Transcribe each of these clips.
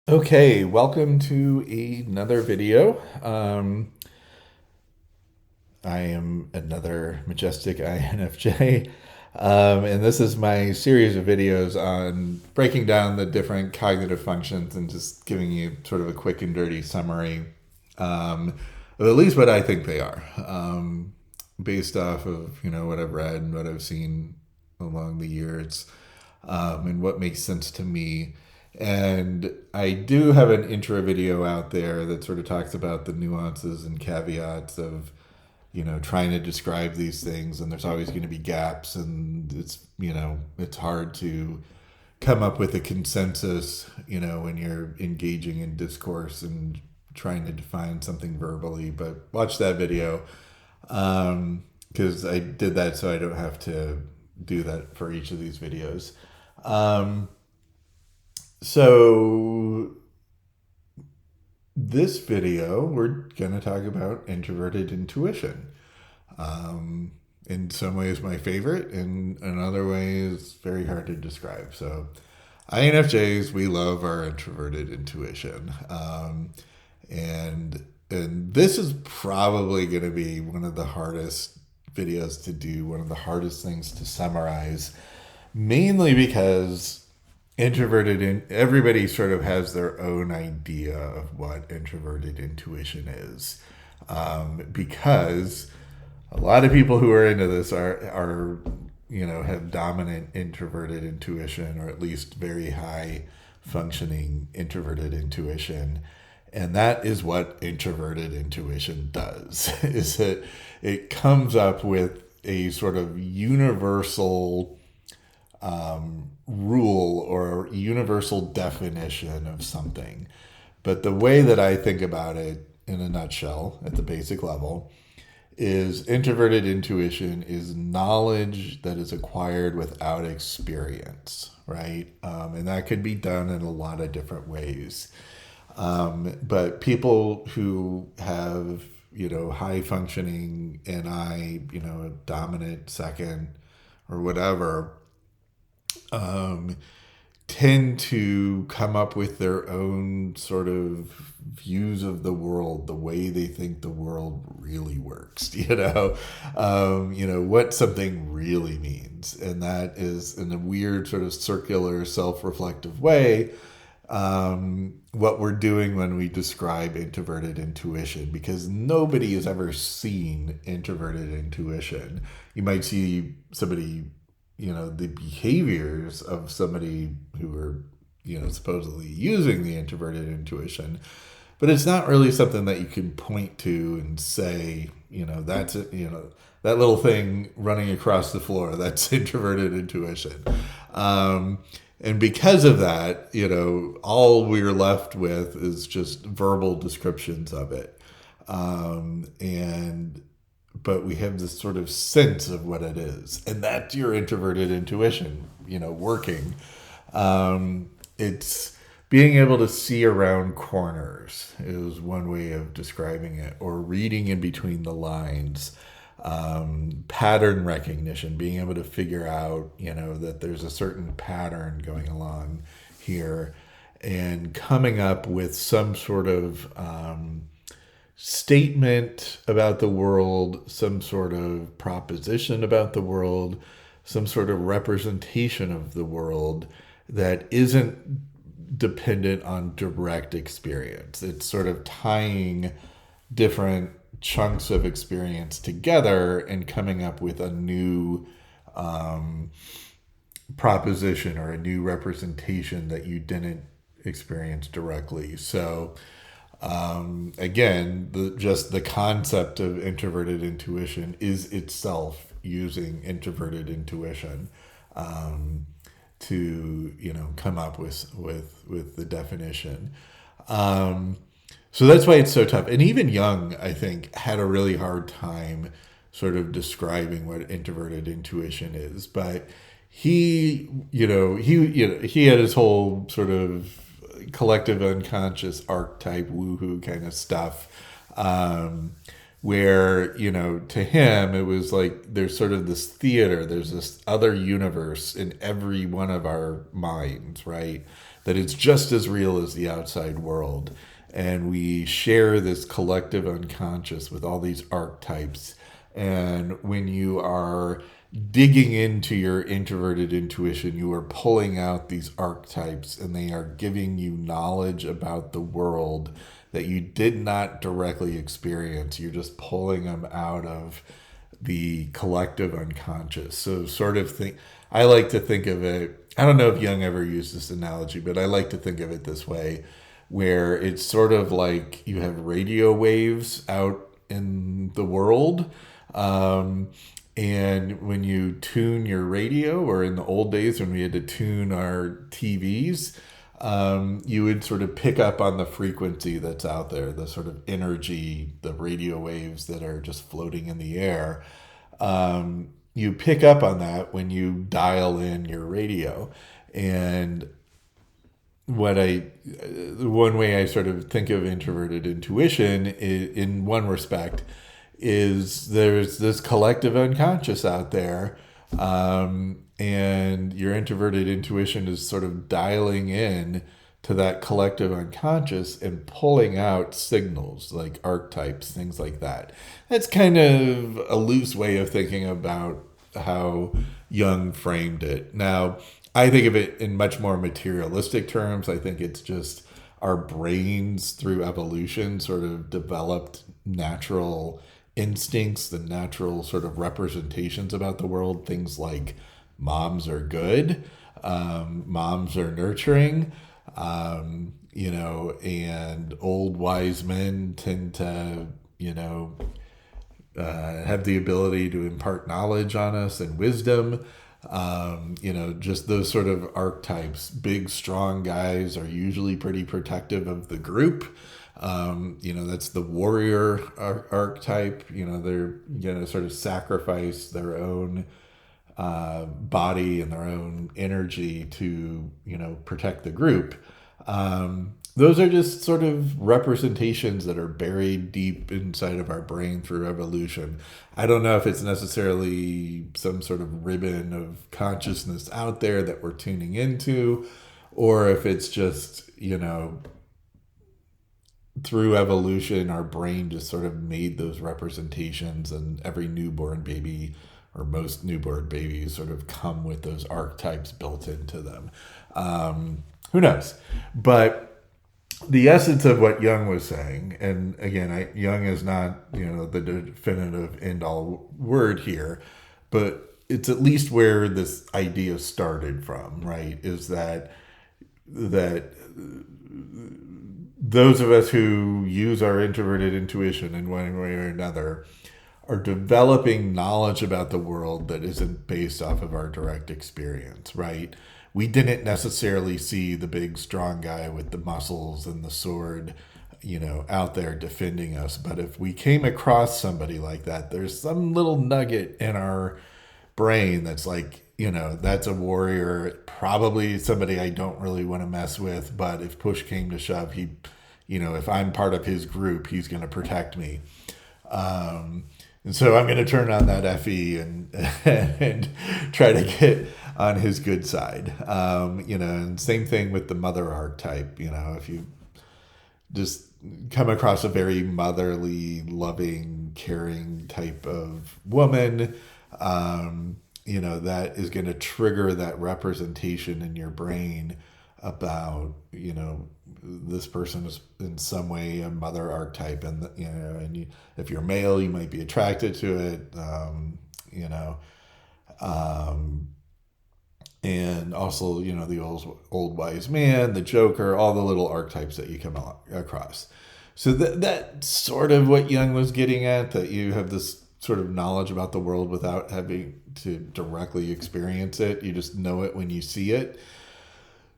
Okay, welcome to another video. I am another majestic INFJ, and this is my series of videos on breaking down the different cognitive functions and just giving you sort of a quick and dirty summary of at least what I think they are, based off of what I've read and what I've seen along the years, and what makes sense to me. And I do have an intro video out there that sort of talks about the nuances and caveats of, trying to describe these things. And there's always going to be gaps, and it's hard to come up with a consensus, when you're engaging in discourse and trying to define something verbally. But watch that video, because I did that so I don't have to do that for each of these videos. Um, so this video, we're going to talk about introverted intuition. In some ways, my favorite, and in other ways, very hard to describe. So, INFJs, we love our introverted intuition, and this is probably going to be one of the hardest videos to do, one of the hardest things to summarize, mainly because everybody sort of has their own idea of what introverted intuition is, because a lot of people who are into this are have dominant introverted intuition, or at least very high functioning introverted intuition. And that is what introverted intuition does is that it comes up with a sort of universal rule or universal definition of something. But the way that I think about it in a nutshell, at the basic level, is introverted intuition is knowledge that is acquired without experience, right? And that could be done in a lot of different ways. But people who have, high functioning NI, a dominant second or whatever, tend to come up with their own sort of views of the world, the way they think the world really works, what something really means. And that is, in a weird sort of circular self-reflective way, what we're doing when we describe introverted intuition, because nobody has ever seen introverted intuition. You might see somebody, the behaviors of somebody who are, supposedly using the introverted intuition, but it's not really something that you can point to and say, that's it, that little thing running across the floor, that's introverted intuition. And because of that, all we're left with is just verbal descriptions of it. But we have this sort of sense of what it is. And that's your introverted intuition, working. It's being able to see around corners is one way of describing it, or reading in between the lines. Pattern recognition, being able to figure out, that there's a certain pattern going along here, and coming up with some sort of statement about the world, some sort of proposition about the world, some sort of representation of the world that isn't dependent on direct experience. It's sort of tying different chunks of experience together and coming up with a new proposition or a new representation that you didn't experience directly. So again, just the concept of introverted intuition is itself using introverted intuition to come up with the definition. So that's why it's so tough. And even Jung, I think, had a really hard time sort of describing what introverted intuition is. But he had his whole sort of collective unconscious archetype woohoo kind of stuff, where, to him, it was like there's sort of this theater, there's this other universe in every one of our minds, right? That it's just as real as the outside world. And we share this collective unconscious with all these archetypes. And when you are digging into your introverted intuition, you are pulling out these archetypes and they are giving you knowledge about the world that you did not directly experience. You're just pulling them out of the collective unconscious. So, sort of think, I like to think of it, I don't know if Jung ever used this analogy, but I like to think of it this way, where it's sort of like you have radio waves out in the world. And when you tune your radio, or in the old days when we had to tune our TVs, you would sort of pick up on the frequency that's out there, the sort of energy, the radio waves that are just floating in the air. You pick up on that when you dial in your radio. And one way I sort of think of introverted intuition in one respect is there's this collective unconscious out there, and your introverted intuition is sort of dialing in to that collective unconscious and pulling out signals like archetypes, things like that. That's kind of a loose way of thinking about how Jung framed it. Now, I think of it in much more materialistic terms. I think it's just our brains through evolution sort of developed natural instincts, the natural sort of representations about the world. Things like moms are good, moms are nurturing, and old wise men tend to, have the ability to impart knowledge on us and wisdom. Just those sort of archetypes. Big, strong guys are usually pretty protective of the group. That's the warrior archetype. They're going to sort of sacrifice their own body and their own energy to, protect the group. Those are just sort of representations that are buried deep inside of our brain through evolution. I don't know if it's necessarily some sort of ribbon of consciousness out there that we're tuning into, or if it's just, through evolution, our brain just sort of made those representations, and every newborn baby, or most newborn babies, sort of come with those archetypes built into them. Who knows? But the essence of what Jung was saying, and again, Jung is not, the definitive end-all word here, but it's at least where this idea started from, right? Is that those of us who use our introverted intuition in one way or another are developing knowledge about the world that isn't based off of our direct experience, right? We didn't necessarily see the big strong guy with the muscles and the sword, out there defending us. But if we came across somebody like that, there's some little nugget in our brain that's like, that's a warrior, probably somebody I don't really want to mess with, but if push came to shove, if I'm part of his group, he's going to protect me. And so I'm going to turn on that FE and try to get on his good side. And same thing with the mother archetype. If you just come across a very motherly, loving, caring type of woman, that is going to trigger that representation in your brain about, this person is in some way a mother archetype, and if you're male, you might be attracted to it, and also, the old wise man, the Joker, all the little archetypes that you come across. So that's sort of what Jung was getting at, that you have this sort of knowledge about the world without having to directly experience it. You just know it when you see it.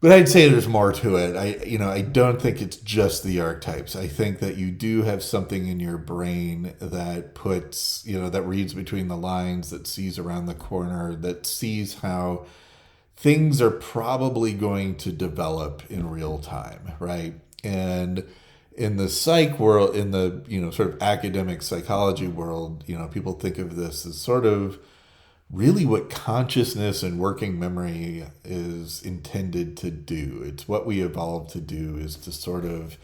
But I'd say there's more to it. I don't think it's just the archetypes. I think that you do have something in your brain that puts, that reads between the lines, that sees around the corner, that sees how things are probably going to develop in real time, right? And In the psych world, in the, sort of academic psychology world, people think of this as sort of really what consciousness and working memory is intended to do. It's what we evolved to do, is to sort of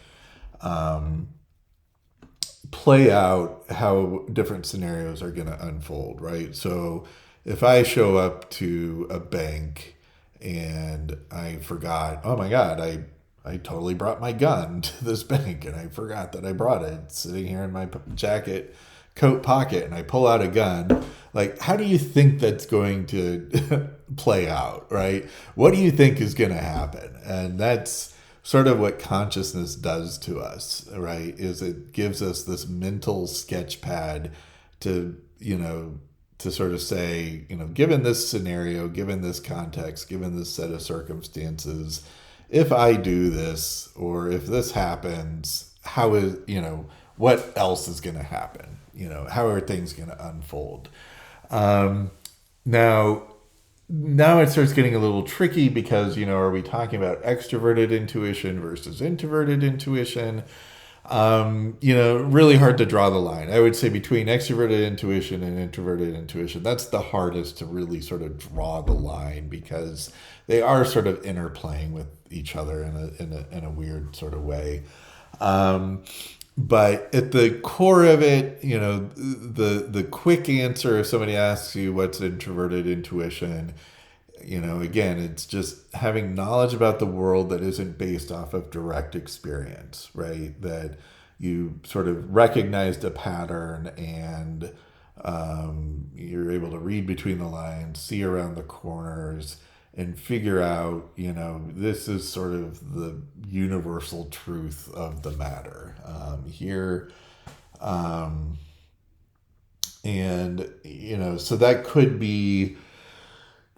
play out how different scenarios are going to unfold, right? So if I show up to a bank and I forgot, oh my God, I totally brought my gun to this bank and I forgot that I brought it. It's sitting here in my jacket coat pocket, and I pull out a gun. Like, how do you think that's going to play out, right? What do you think is going to happen? And that's sort of what consciousness does to us, right? Is it gives us this mental sketch pad to, to sort of say, given this scenario, given this context, given this set of circumstances, if I do this or if this happens, how is, what else is going to happen? How are things going to unfold? Um, now, now it starts getting a little tricky because, are we talking about extroverted intuition versus introverted intuition? Really hard to draw the line. I would say between extroverted intuition and introverted intuition, that's the hardest to really sort of draw the line, because they are sort of interplaying with each other in a weird sort of way. But at the core of it, the quick answer, if somebody asks you what's introverted intuition, again, it's just having knowledge about the world that isn't based off of direct experience, right? That you sort of recognized a pattern, and you're able to read between the lines, see around the corners, and figure out, this is sort of the universal truth of the matter here. And, so that could be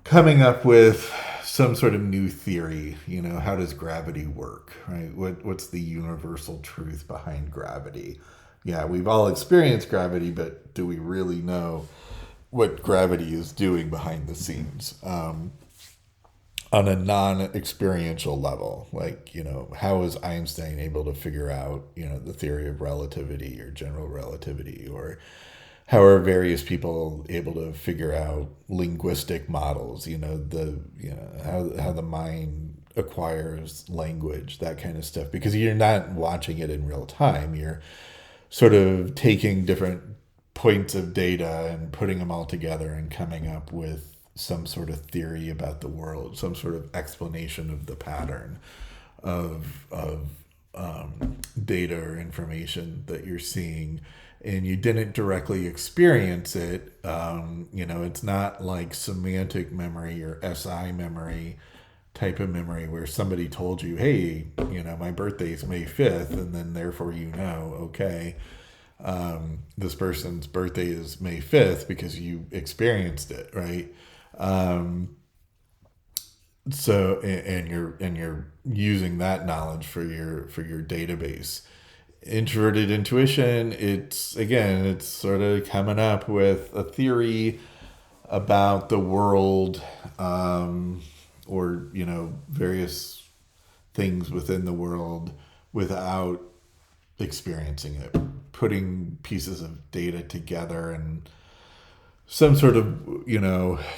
coming up with some sort of new theory. How does gravity work, right? What's the universal truth behind gravity? Yeah, we've all experienced gravity, but do we really know what gravity is doing behind the scenes? On a non-experiential level, like, how is Einstein able to figure out, the theory of relativity or general relativity, or how are various people able to figure out linguistic models, how the mind acquires language, that kind of stuff, because you're not watching it in real time. You're sort of taking different points of data and putting them all together and coming up with some sort of theory about the world, some sort of explanation of the pattern of data or information that you're seeing, and you didn't directly experience it. It's not like semantic memory or SI memory type of memory where somebody told you, hey, my birthday is May 5th, and then therefore, okay, this person's birthday is May 5th because you experienced it, right? So and you're using that knowledge for your database. Introverted intuition, it's sort of coming up with a theory about the world, or various things within the world without experiencing it, putting pieces of data together and some sort of,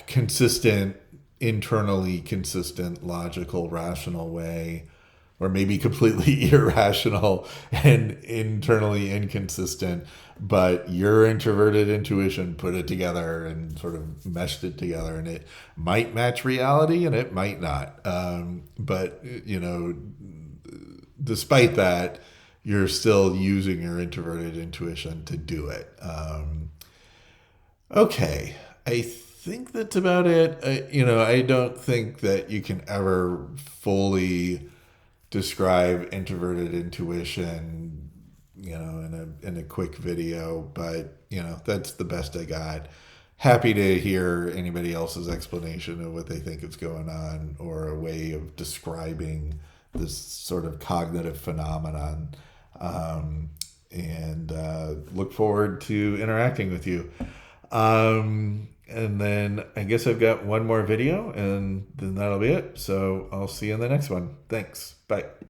consistent, internally consistent, logical, rational way, or maybe completely irrational and internally inconsistent, but your introverted intuition put it together and sort of meshed it together, and it might match reality and it might not. But, despite that, you're still using your introverted intuition to do it. Okay, I think that's about it. I don't think that you can ever fully describe introverted intuition, in a quick video, but that's the best I got. Happy to hear anybody else's explanation of what they think is going on, or a way of describing this sort of cognitive phenomenon. And look forward to interacting with you. And then I guess I've got one more video, and then that'll be it. So I'll see you in the next one. Thanks. Bye.